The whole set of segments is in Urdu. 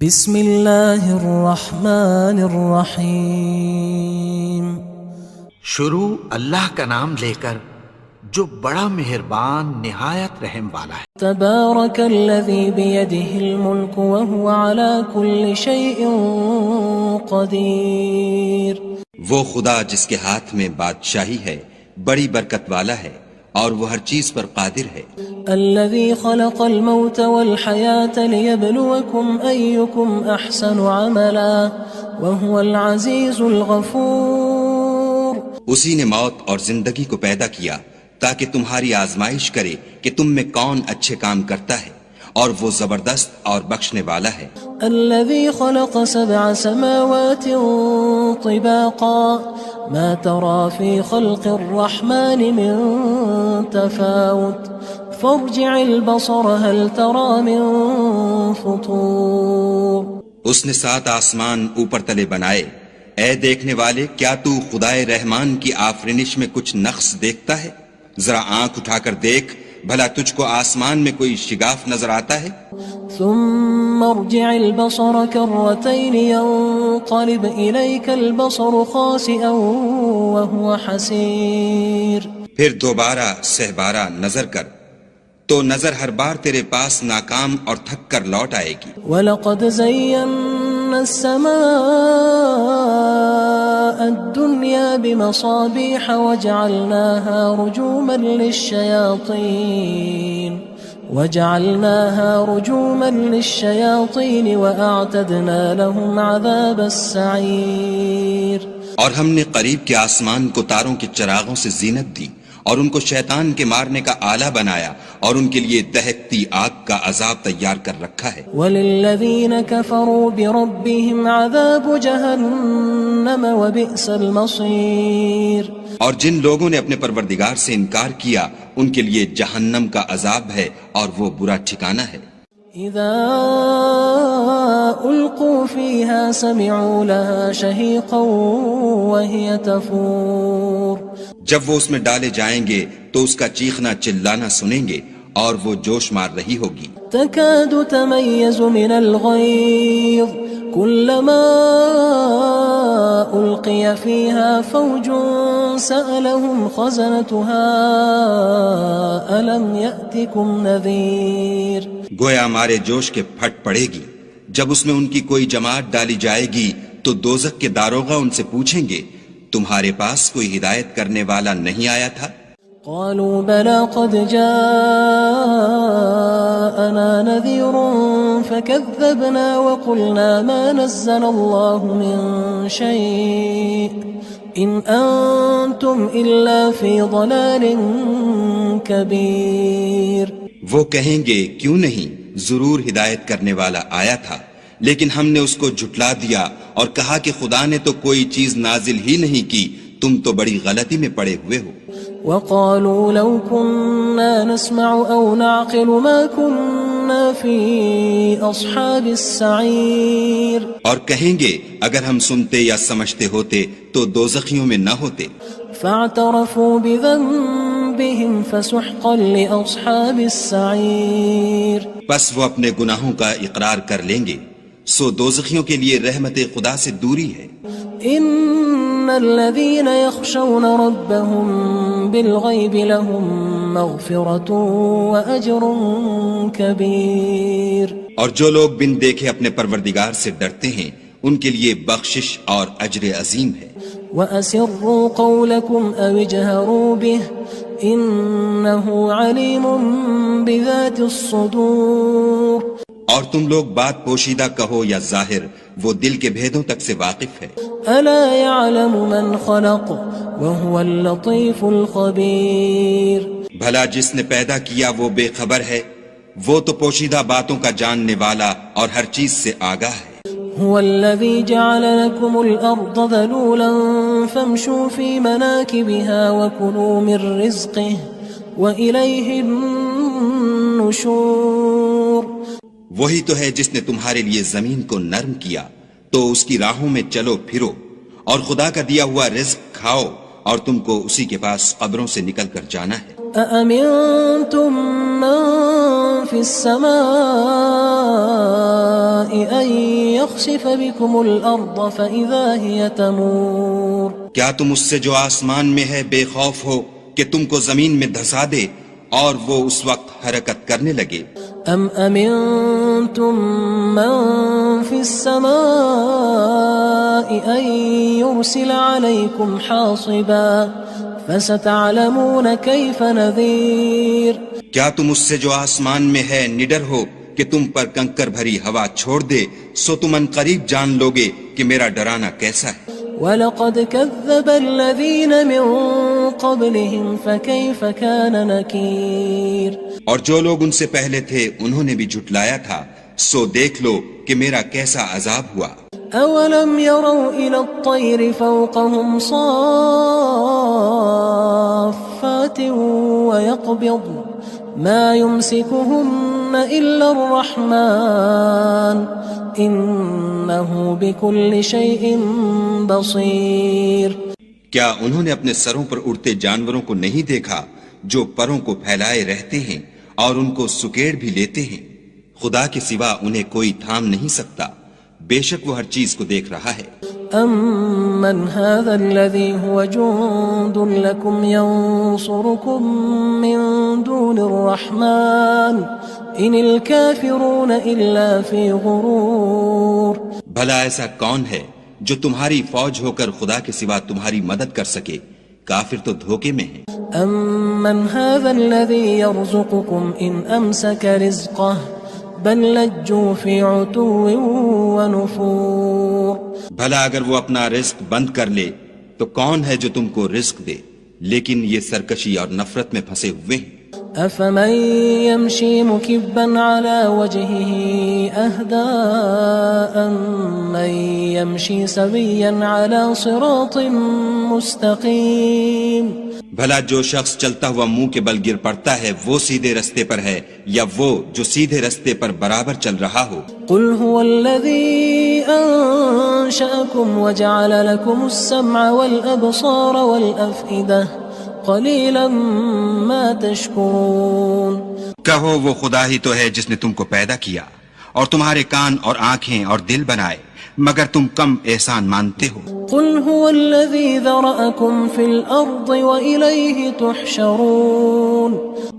بسم اللہ الرحمن الرحیم۔ شروع اللہ کا نام لے کر جو بڑا مہربان نہایت رحم والا ہے۔ تبارک الذی بیدہ الملک وہو علی کل شیء قدیر۔ وہ خدا جس کے ہاتھ میں بادشاہی ہے بڑی برکت والا ہے اور وہ ہر چیز پر قادر ہے۔ الذي خلق الموت والحياة ليبلوكم أيكم أحسن عملا وهو العزيز الغفور۔ اسی نے موت اور زندگی کو پیدا کیا تاکہ تمہاری آزمائش کرے کہ تم میں کون اچھے کام کرتا ہے، اور وہ زبردست اور بخشنے والا ہے۔ الذي خلق 7 سماوات طباقا ما ترى في خلق الرحمن من تفاوت فارجع البصر هل ترى من فطور۔ اس نے 7 آسمان اوپر تلے بنائے، اے دیکھنے والے کیا تو خدائے رحمان کی آفرینش میں کچھ نقص دیکھتا ہے؟ ذرا آنکھ اٹھا کر دیکھ، بھلا تجھ کو آسمان میں کوئی شگاف نظر آتا ہے؟ ثم ارجع البصر كرتين ينقلب إليك البصر خاسئا وهو حسير۔ پھر دوبارہ سہبارہ نظر کر تو نظر ہر بار تیرے پاس ناکام اور تھک کر لوٹ آئے گی۔ وَلَقَدْ زَيَّنَّا السَّمَاءَ الدُّنْيَا بِمَصَابِيحَ وَجَعَلْنَاهَا رُجُومًا لِلشَّيَاطِينِ وَأَعْتَدْنَا لَهُمْ عَذَابَ السَّعِيرِ۔ اور ہم نے قریب کے آسمان کو تاروں کے چراغوں سے زینت دی اور ان کو شیطان کے مارنے کا آلہ بنایا، اور ان کے لیے دہکتی آگ کا عذاب تیار کر رکھا ہے۔ وَلِلَّذِينَ كَفَرُوا بِرَبِّهِمْ عَذَابُ جَهَنَّمَ وَبِئْسَ الْمَصِيرُ۔ اور جن لوگوں نے اپنے پروردگار سے انکار کیا ان کے لیے جہنم کا عذاب ہے اور وہ برا ٹھکانہ ہے۔ اذا القوا فيها سمعوا لها شهيقا وهي تفور۔ جب وہ اس میں ڈالے جائیں گے تو اس کا چیخنا چلانا سنیں گے اور وہ جوش مار رہی ہوگی۔ تكاد تميز من الغيظ كلما ألقي فيها فوج سألهم خزنتها ألم يأتكم نذير۔ گویا مارے جوش کے پھٹ پڑے گی جب اس میں ان کی کوئی جماعت ڈالی جائے گی تو دوزخ کے داروغہ ان سے پوچھیں گے تمہارے پاس کوئی ہدایت کرنے والا نہیں آیا تھا؟ قالوا بلى قد جاءنا نذير فكذبنا وقلنا ما نزل الله من شيء إن أنتم إلا في ضلال كبير۔ وہ کہیں گے کیوں نہیں، ضرور ہدایت کرنے والا آیا تھا، لیکن ہم نے اس کو جھٹلا دیا اور کہا کہ خدا نے تو کوئی چیز نازل ہی نہیں کی، تم تو بڑی غلطی میں پڑے ہوئے ہو۔ وقالوا لو كنا نسمع أو نعقل ما كنا في أصحاب السعير۔ اور کہیں گے اگر ہم سنتے یا سمجھتے ہوتے تو دوزخیوں میں نہ ہوتے۔ فاعترفوا بذنبهم فسحقا لأصحاب السعير۔ بس وہ اپنے گناہوں کا اقرار کر لیں گے، سو دوزخیوں کے لیے رحمت خدا سے دوری ہے۔ ان الذين يخشون ربهم بالغيب لهم مغفرة واجر كبير۔ اور جو لوگ بن دیکھے اپنے پروردگار سے ڈرتے ہیں ان کے لیے بخشش اور اجر عظیم ہے۔ واسروا قولكم او اجهروا به انه عليم بذات الصدور۔ اور تم لوگ بات پوشیدہ کہو یا ظاہر، وہ دل کے بھیدوں تک سے واقف ہے۔ الا يعلم من خلق وهو اللطيف الخبير۔ بھلا جس نے پیدا کیا وہ بے خبر ہے، وہ تو پوشیدہ باتوں کا جاننے والا اور ہر چیز سے آگاہ ہے۔ هو الذي جعل لكم الأرض ذلولا فامشوا في مناكبها وكلوا من رزقه وإليه النشور۔ وہی تو ہے جس نے تمہارے لیے زمین کو نرم کیا تو اس کی راہوں میں چلو پھرو اور خدا کا دیا ہوا رزق کھاؤ، اور تم کو اسی کے پاس قبروں سے نکل کر جانا ہے۔ أأمنتم من في السماء أن يخسف بكم الأرض فإذا هي تمور کیا تم اس سے جو آسمان میں ہے بے خوف ہو کہ تم کو زمین میں دھسا دے اور وہ اس وقت حرکت کرنے لگے؟ أم أمنتم من في السماء أن يرسل عليكم حاصبا فستعلمون كيف نذير کیا تم اس سے جو آسمان میں ہے نڈر ہو کہ تم پر کنکر بھری ہوا چھوڑ دے، سو تم ان قریب جان لوگے کہ میرا ڈرانا کیسا ہے۔ وَلَقَدْ كَذَّبَ الَّذِينَ مِن قَبْلِهِمْ فَكَيْفَ كَانَ نَكِيرٌ اور جو لوگ ان سے پہلے تھے انہوں نے بھی جھٹلایا تھا، سو دیکھ لو کہ میرا کیسا عذاب ہوا۔ أَوَلَمْ يَرَوْا إِلَى الطَّيْرِ فَوْقَهُمْ صَافَّاتٍ وَيَقْبِضْنَ مَا يُمْسِكُهُنَّ إِلَّا الرَّحْمَنُ إِنَّهُ بِكُلِّ شَيْءٍ بَصِيرٌ کیا انہوں نے اپنے سروں پر اڑتے جانوروں کو نہیں دیکھا جو پروں کو پھیلائے رہتے ہیں اور ان کو سکیڑ بھی لیتے ہیں؟ خدا کے سوا انہیں کوئی تھام نہیں سکتا، بے شک وہ ہر چیز کو دیکھ رہا ہے۔ أَمَّنْ هَذَا الَّذِي هُوَ جُندٌ لَكُمْ يَنصُرُكُم مِّن دُونِ الرَّحْمَنِ إِنِ الْكَافِرُونَ إِلَّا فِي غُرُورٍ بھلا ایسا کون ہے جو تمہاری فوج ہو کر خدا کے سوا تمہاری مدد کر سکے؟ کافر تو دھوکے میں ہیں۔ أَمَّنْ هَذَا الَّذِي يَرْزُقُكُمْ إِنْ أَمْسَكَ رِزْقَهُ بَلْ لَجُّوا فِي عُتُوٍّ وَنُفُورٍ بھلا اگر وہ اپنا رزق بند کر لے تو کون ہے جو تم کو رزق دے؟ لیکن یہ سرکشی اور نفرت میں پھنسے ہوئے ہیں۔ أَفَمَن يَمْشِي مُكِبًّا عَلَى وَجْهِهِ أَهْدَىٰ أَمَّن يَمْشِي سَوِيًّا عَلَى صِرَاطٍ مُّسْتَقِيمٍ بھلا جو شخص چلتا ہوا منہ کے بل گر پڑتا ہے وہ سیدھے رستے پر ہے یا وہ جو سیدھے رستے پر برابر چل رہا ہو؟ قُلْ هُوَ الَّذِي أَنشَأَكُمْ وَجَعَلَ لَكُمُ السَّمْعَ وَالْأَبْصَارَ وَالْأَفْئِدَةَ قَلِيلًا مَا تَشْكُرُونَ کہو وہ خدا ہی تو ہے جس نے تم کو پیدا کیا اور تمہارے کان اور آنکھیں اور دل بنائے، مگر تم کم احسان مانتے ہو۔ قُلْ هُوَ الَّذِي ذَرَأَكُمْ فِي الْأَرْضِ وَإِلَيْهِ تُحْشَرُونَ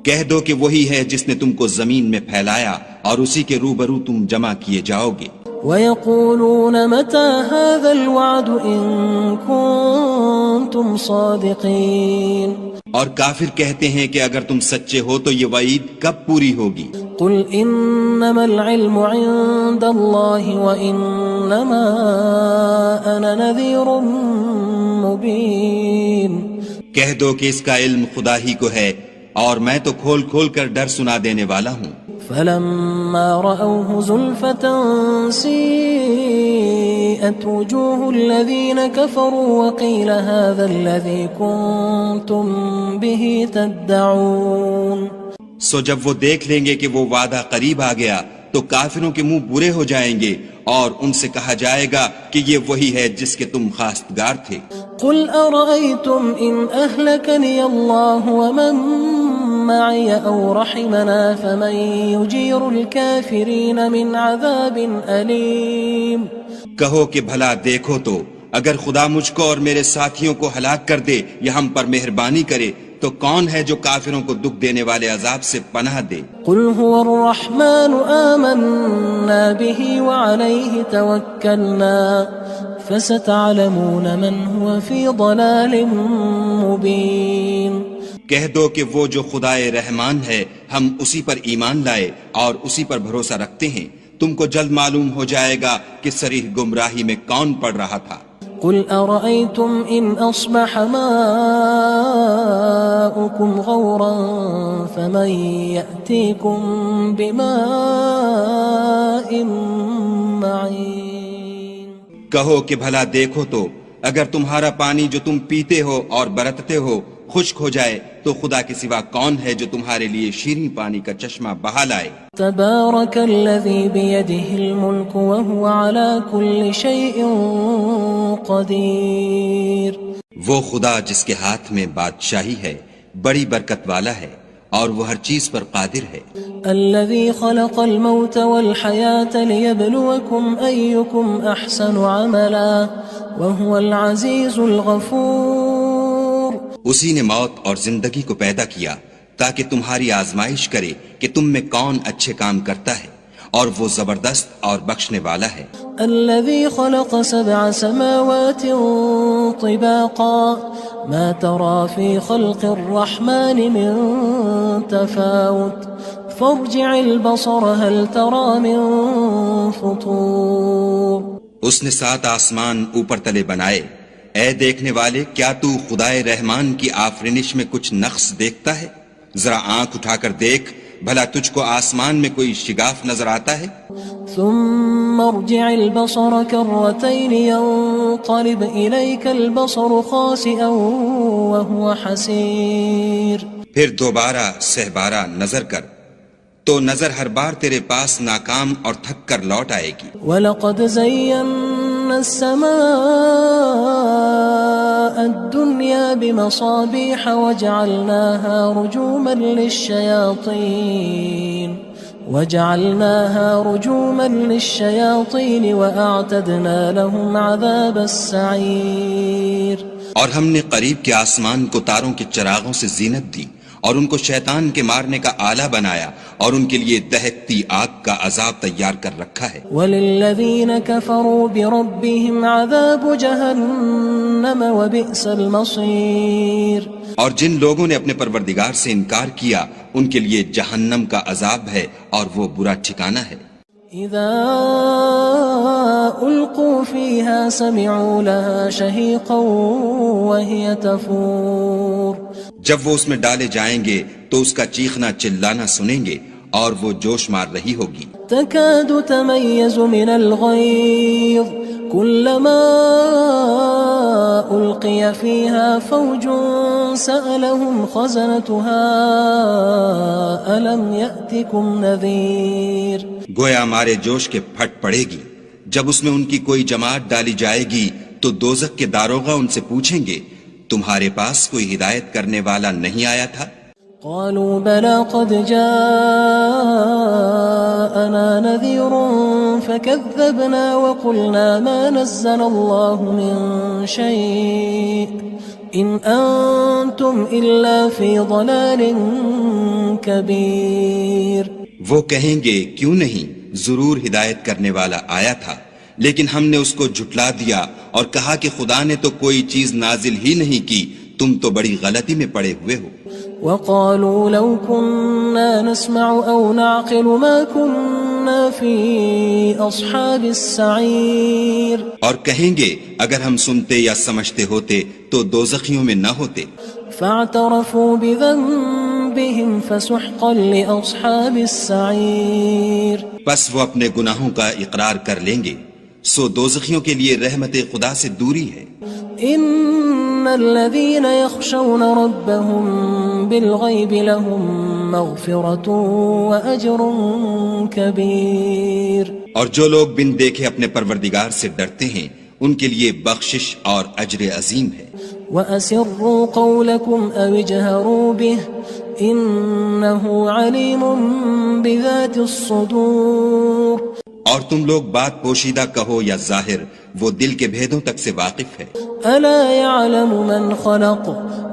کہہ دو کہ وہی ہے جس نے تم کو زمین میں پھیلایا اور اسی کے روبرو تم جمع کیے جاؤ گے۔ وَيَقُولُونَ مَتَى هَذَا الْوَعْدُ إِن كُنتُمْ صَادِقِينَ اور کافر کہتے ہیں کہ اگر تم سچے ہو تو یہ وعید کب پوری ہوگی؟ قُلْ إِنَّمَا الْعِلْمُ عِندَ اللَّهِ وَإِنَّمَا أَنَا نَذِيرٌ مُّبِينٌ کہہ دو کہ اس کا علم خدا ہی کو ہے اور میں تو کھول کھول کر ڈر سنا دینے والا ہوں۔ فَلَمَّا رَأَوْهُ زُلْفَةً سِيئَتْ وُجُوهُ الَّذِينَ كَفَرُوا وَقِيلَ هَذَا الَّذِي كُنتُم بِهِ تَدَّعُونَ سو جب وہ دیکھ لیں گے کہ وہ وعدہ قریب آ گیا تو کافروں کے منہ برے ہو جائیں گے اور ان سے کہا جائے گا کہ یہ وہی ہے جس کے تم خواستگار تھے۔ قُلْ أَرَأَيْتُمْ إِنْ أَهْلَكَنِيَ اللَّهُ وَمَن مَّعِيَ أَوْ رَحِمَنَا فَمَن يُجِيرُ الْكَافِرِينَ مِنْ عَذَابٍ أَلِيمٍ کہو کہ بھلا دیکھو تو اگر خدا مجھ کو اور میرے ساتھیوں کو ہلاک کر دے یا ہم پر مہربانی کرے تو کون ہے جو کافروں کو دکھ دینے والے عذاب سے پناہ دے؟ قُلْ هُوَ الرَّحْمَنُ آمَنَّا بِهِ وَعَلَيْهِ تَوَكَّلْنَا فَسَتَعْلَمُونَ مَنْ هُوَ فِي ضَلَالٍ مُّبِينٍ کہہ دو کہ وہ جو خدائے رحمان ہے ہم اسی پر ایمان لائے اور اسی پر بھروسہ رکھتے ہیں، تم کو جلد معلوم ہو جائے گا کہ صریح گمراہی میں کون پڑ رہا تھا۔ قُلْ أَرَأَيْتُمْ إِنْ أَصْبَحَ مَاؤُكُمْ غَوْرًا فَمَن يَأْتِيكُم بِمَاءٍ مَّعِينٍ کہو کہ بھلا دیکھو تو اگر تمہارا پانی جو تم پیتے ہو اور برتتے ہو خشک ہو جائے تو خدا کے سوا کون ہے جو تمہارے لیے شیریں پانی کا چشمہ بہا لائے؟ تبارك الذي بيده الملك وهو على كل شيء قدير وہ خدا جس کے ہاتھ میں بادشاہی ہے بڑی برکت والا ہے اور وہ ہر چیز پر قادر ہے۔ الذي خلق الموت والحياة ليبلوكم أيكم أحسن عملا وهو العزيز الغفور۔ اسی نے موت اور زندگی کو پیدا کیا تاکہ تمہاری آزمائش کرے کہ تم میں کون اچھے کام کرتا ہے، اور وہ زبردست اور بخشنے والا ہے۔ الذي خلق 7 سماوات طباقا ما ترى في خلق الرحمن من تفاوت فارجع البصر هل ترى من فطور۔ اس نے 7 آسمان اوپر تلے بنائے، اے دیکھنے والے کیا تو خدائے رحمان کی آفرینش میں کچھ نقص دیکھتا ہے؟ ذرا آنکھ اٹھا کر دیکھ، بھلا تجھ کو آسمان میں کوئی شگاف نظر آتا ہے؟ ثم ارجع البصر كرتين ينقلب إليك البصر خاسئا وهو حسير۔ پھر دوبارہ سہبارہ نظر کر تو نظر ہر بار تیرے پاس ناکام اور تھک کر لوٹ آئے گی۔ وَلَقَدْ زَيَّنَّا السَّمَاءَ الدُّنْيَا بِمَصَابِيحَ وَجَعَلْنَاهَا رُجُومًا لِلشَّيَاطِينِ وَأَعْتَدْنَا لَهُمْ عَذَابَ السَّعِيرِ۔ اور ہم نے قریب کے آسمان کو تاروں کے چراغوں سے زینت دی اور ان کو شیطان کے مارنے کا آلہ بنایا، اور ان کے لیے دہکتی آگ کا عذاب تیار کر رکھا ہے۔ وَلِلَّذِينَ كَفَرُوا بِرَبِّهِمْ عَذَابُ جَهَنَّمَ وَبِئْسَ الْمَصِيرُ۔ اور جن لوگوں نے اپنے پروردگار سے انکار کیا ان کے لیے جہنم کا عذاب ہے اور وہ برا ٹھکانہ ہے۔ اذا القوا فيها سمعوا لها شهيقا وهي تفور۔ جب وہ اس میں ڈالے جائیں گے تو اس کا چیخنا چلانا سنیں گے اور وہ جوش مار رہی ہوگی۔ تكاد تميز من الغيظ كلما ألقي فيها فوج سألهم خزنتها ألم يأتكم نذير۔ گویا ہمارے جوش کے پھٹ پڑے گی جب اس میں ان کی کوئی جماعت ڈالی جائے گی تو دوزخ کے داروغہ ان سے پوچھیں گے تمہارے پاس کوئی ہدایت کرنے والا نہیں آیا تھا؟ قالوا بلى قد جاءنا نذير فكذبنا وقلنا ما نزل الله من شيء إن أنتم إلا في ضلال كبير۔ وہ کہیں گے کیوں نہیں، ضرور ہدایت کرنے والا آیا تھا، لیکن ہم نے اس کو جھٹلا دیا اور کہا کہ خدا نے تو کوئی چیز نازل ہی نہیں کی، تم تو بڑی غلطی میں پڑے ہوئے ہو۔ وقالوا لو كنا نسمع أو نعقل ما كنا في أصحاب السعير۔ اور کہیں گے اگر ہم سنتے یا سمجھتے ہوتے تو دوزخیوں میں نہ ہوتے۔ فاعترفوا بذنبهم فسحقا لأصحاب السعير۔ پس وہ اپنے گناہوں کا اقرار کر لیں گے، سو دوزخیوں کے لیے رحمت خدا سے دوری ہے۔ ان الذين يخشون ربهم بالغيب لهم مغفرة واجر كبير۔ اور جو لوگ بن دیکھے اپنے پروردگار سے ڈرتے ہیں ان کے لیے بخشش اور اجر عظیم ہے۔ واسروا قولكم او اجهروا به انه عليم بذات الصدور۔ اور تم لوگ بات پوشیدہ کہو یا ظاہر، وہ دل کے بھیدوں تک سے واقف ہے۔ الا يعلم من خلق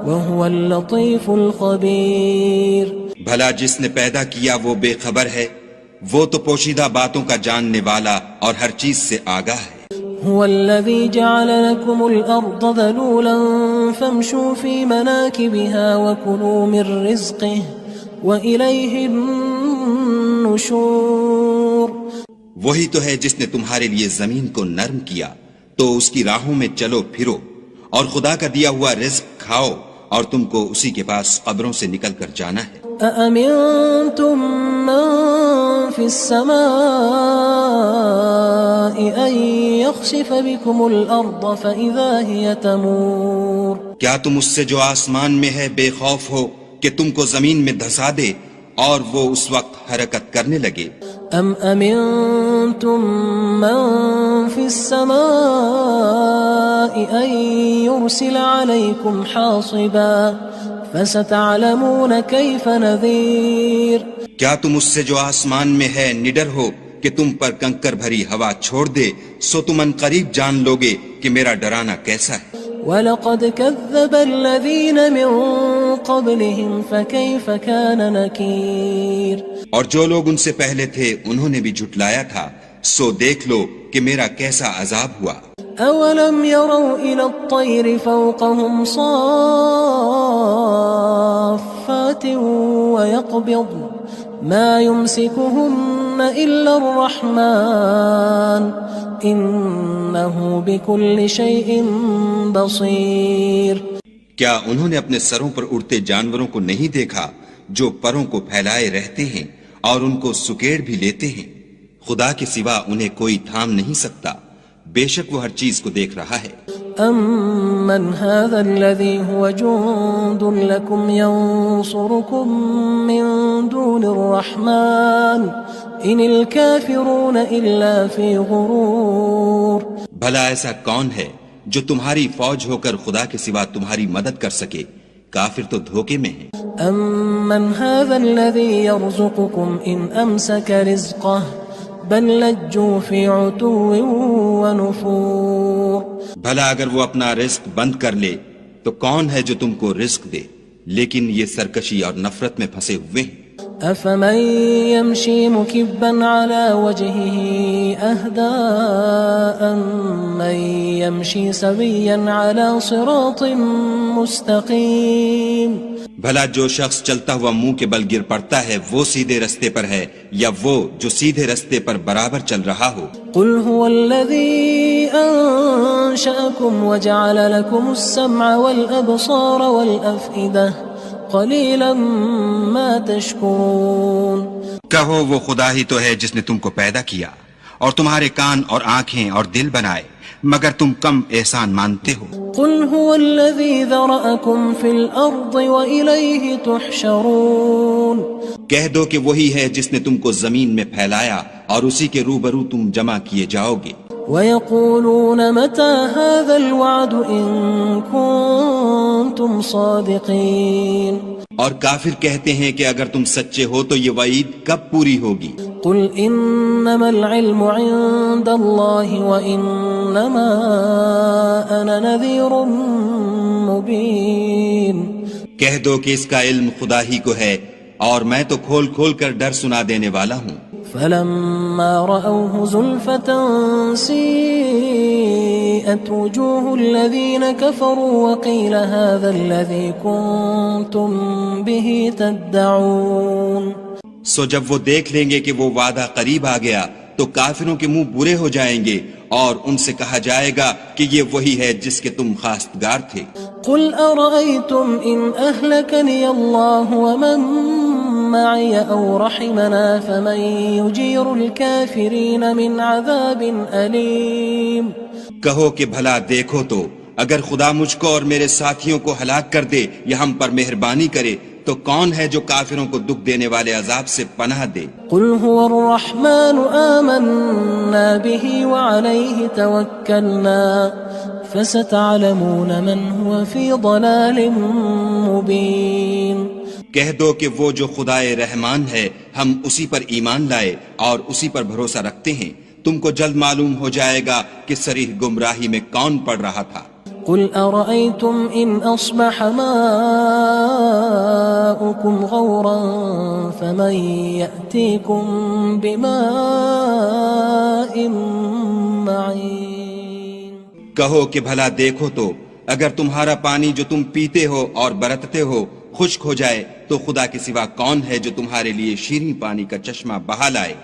وهو اللطيف الخبير۔ بھلا جس نے پیدا کیا وہ بے خبر ہے، وہ تو پوشیدہ باتوں کا جاننے والا اور ہر چیز سے آگاہ ہے۔ هو الذي جعل لكم الأرض ذلولا فامشوا في مناكبها وكلوا من رزقه وإليه النشور۔ وہی تو ہے جس نے تمہارے لیے زمین کو نرم کیا تو اس کی راہوں میں چلو پھرو اور خدا کا دیا ہوا رزق کھاؤ اور تم کو اسی کے پاس قبروں سے نکل کر جانا ہے۔ أأمنتم من في السماء أن يخسف بكم الأرض فإذا هي تمور۔ کیا تم اس سے جو آسمان میں ہے بے خوف ہو کہ تم کو زمین میں دھسا دے اور وہ اس وقت حرکت کرنے لگے؟ ام امنتم من في السماء ان يرسل عليكم حاصبا فستعلمون كيف نذير کیا تم اس سے جو آسمان میں ہے نڈر ہو کہ تم پر کنکر بھری ہوا چھوڑ دے، سو تم ان قریب جان لوگے کہ میرا ڈرانا کیسا ہے۔ وَلَقَدْ كَذَّبَ الَّذِينَ مِن قَبْلِهِمْ فَكَيْفَ كَانَ نَكِيرٌ اور جو لوگ ان سے پہلے تھے انہوں نے بھی جھٹلایا تھا، سو دیکھ لو کہ میرا کیسا عذاب ہوا۔ أَوَلَمْ يَرَوْا إِلَى الطَّيْرِ فَوْقَهُمْ صَافَّاتٍ وَيَقْبِضْنَ مَا يُمْسِكُهُنَّ إِلَّا الرَّحْمَنُ إِنَّهُ بِكُلِّ شَيْءٍ بَصِيرٌ کیا انہوں نے اپنے سروں پر اڑتے جانوروں کو نہیں دیکھا جو پروں کو پھیلائے رہتے ہیں اور ان کو سکیڑ بھی لیتے ہیں؟ خدا کے سوا انہیں کوئی تھام نہیں سکتا، بے شک وہ ہر چیز کو دیکھ رہا ہے۔ أَمَّنْ هَذَا الَّذِي هُوَ جُندٌ لَكُمْ يَنصُرُكُم مِّن دُونِ الرَّحْمَنِ إِنِ الْكَافِرُونَ إِلَّا فِي غُرُورٍ بھلا ایسا کون ہے جو تمہاری فوج ہو کر خدا کے سوا تمہاری مدد کر سکے؟ کافر تو دھوکے میں ہیں۔ أَمَّنْ هَذَا الَّذِي يَرْزُقُكُمْ إِنْ أَمْسَكَ رِزْقَهُ بَل لَجُّوا فِي عُتُوٍّ وَنُفُورٍ بھلا اگر وہ اپنا رزق بند کر لے تو کون ہے جو تم کو رزق دے؟ لیکن یہ سرکشی اور نفرت میں پھنسے ہوئے ہیں۔ أَفَمَن يَمْشِي مُكِبًّا عَلَى وَجْهِهِ أَهْدَىٰ أَمَّن يَمْشِي سَوِيًّا عَلَى صِرَاطٍ مُّسْتَقِيمٍ بھلا جو شخص چلتا ہوا منہ کے بل گر پڑتا ہے وہ سیدھے رستے پر ہے یا وہ جو سیدھے رستے پر برابر چل رہا ہو؟ قُلْ هُوَ الَّذِي أَنشَأَكُمْ وَجَعَلَ لَكُمُ السَّمْعَ وَالْأَبْصَارَ وَالْأَفْئِدَةَ قَلِيلًا مَا تَشْكُرُونَ کہو وہ خدا ہی تو ہے جس نے تم کو پیدا کیا اور تمہارے کان اور آنکھیں اور دل بنائے، مگر تم کم احسان مانتے ہو۔ قُلْ هُوَ الَّذِي ذَرَأَكُمْ فِي الْأَرْضِ وَإِلَيْهِ تُحْشَرُونَ کہہ دو کہ وہی ہے جس نے تم کو زمین میں پھیلایا اور اسی کے روبرو تم جمع کیے جاؤ گے۔ وَيَقُولُونَ مَتَى هَذَا الْوَعْدُ إِن كُنتُمْ صَادِقِينَ اور کافر کہتے ہیں کہ اگر تم سچے ہو تو یہ وعید کب پوری ہوگی؟ قُلْ إِنَّمَا الْعِلْمُ عِندَ اللَّهِ وَإِنَّمَا أَنَا نَذِيرٌ مُّبِينٌ کہہ دو کہ اس کا علم خدا ہی کو ہے اور میں تو کھول کھول کر ڈر سنا دینے والا ہوں۔ فَلَمَّا رَأَوْهُ زُلْفَةً سِيئَتْ وُجُوهُ الَّذِينَ كَفَرُوا وَقِيلَ هَذَا الَّذِي كُنتُم بِهِ تَدَّعُونَ سو جب وہ دیکھ لیں گے کہ وہ وعدہ قریب آ گیا تو کافروں کے منہ برے ہو جائیں گے اور ان سے کہا جائے گا کہ یہ وہی ہے جس کے تم خواستگار تھے۔ قُلْ أَرَأَيْتُمْ إِنْ أَهْلَكَنِيَ اللَّهُ وَمَن مَّعِيَ أَوْ رَحِمَنَا فَمَن يُجِيرُ الْكَافِرِينَ مِنْ عَذَابٍ أَلِيمٍ کہو کہ بھلا دیکھو تو اگر خدا مجھ کو اور میرے ساتھیوں کو ہلاک کر دے یا ہم پر مہربانی کرے تو کون ہے جو کافروں کو دکھ دینے والے عذاب سے پناہ دے؟ قُلْ هُوَ الرَّحْمَنُ آمَنَّا بِهِ وَعَلَيْهِ تَوَكَّلْنَا فَسَتَعْلَمُونَ مَنْ هُوَ فِي ضَلَالٍ مُّبِينٍ کہہ دو کہ وہ جو خدائے رحمان ہے ہم اسی پر ایمان لائے اور اسی پر بھروسہ رکھتے ہیں، تم کو جلد معلوم ہو جائے گا کہ صریح گمراہی میں کون پڑ رہا تھا۔ قُلْ أَرَأَيْتُمْ إِنْ أَصْبَحَ مَاؤُكُمْ غَوْرًا فَمَن يَأْتِيكُم بِمَاءٍ مَّعِينٍ کہو کہ بھلا دیکھو تو اگر تمہارا پانی جو تم پیتے ہو اور برتتے ہو خشک ہو جائے تو خدا کے سوا کون ہے جو تمہارے لیے شیریں پانی کا چشمہ بہا لائے؟